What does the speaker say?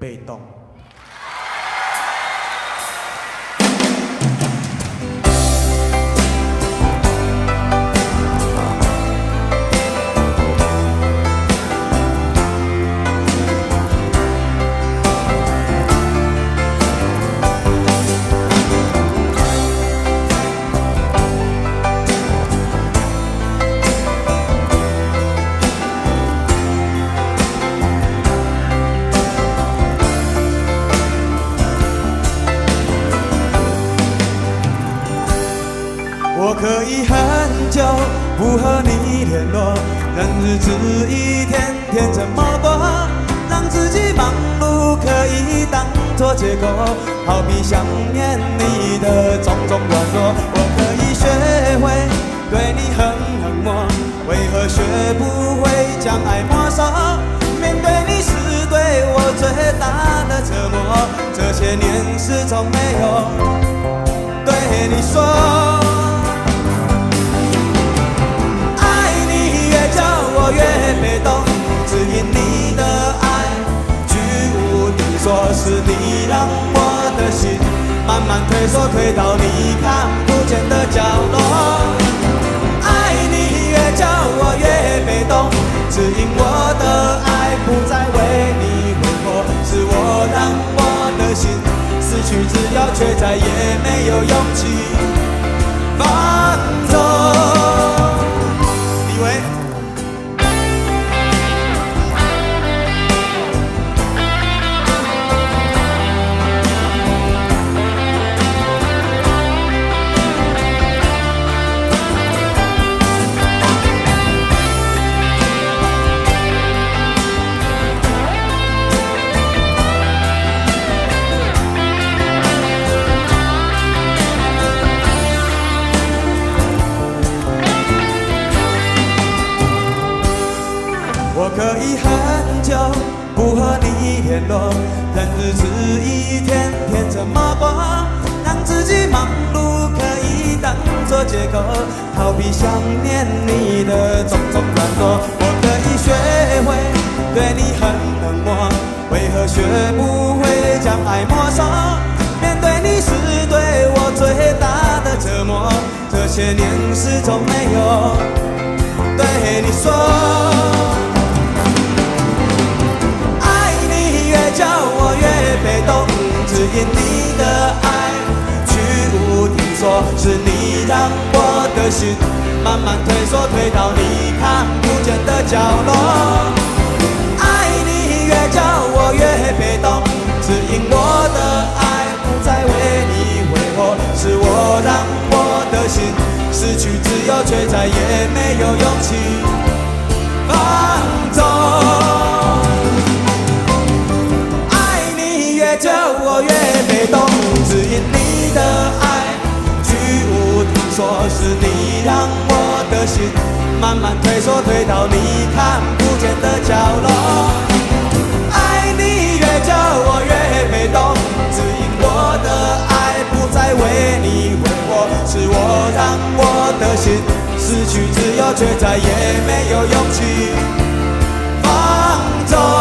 被动。我可以很久不和你联络，任日子一天天怎么过，让自己忙碌可以当作借口，逃避想念你的种种软弱。我可以学会对你很冷漠，为何学不会将爱没收？面对你是对我最大的折磨，这些年始终没有对你说。越被动，只因你的爱居无定所，是你让我的心慢慢退缩，退到你看不见的角落。爱你越叫我越被动，只因我的爱不再为你挥霍，是我让我的心失去自由，却再也没有勇气放纵。李维。我可以很久不和你联络，任日子一天天怎么过，让自己忙碌可以当作借口，逃避想念你的种种软弱。我可以学会对你很冷漠，为何学不会将爱没收？面对你是对我最大的折磨，这些年始终没有对你说。叫我越被动，只因你的爱居无定所，是你让我的心慢慢退缩，退到你看不见的角落。爱你越叫我越被动，只因我的爱不再为你挥霍，是我让我的心失去自由，却再也没有勇气放纵。叫我越被动，只因你的爱居无定所，是你让我的心慢慢退缩，退到你看不见的角落。爱你越叫我越被动，只因我的爱不再为你挥霍，是我让我的心失去自由，却再也没有勇气放纵。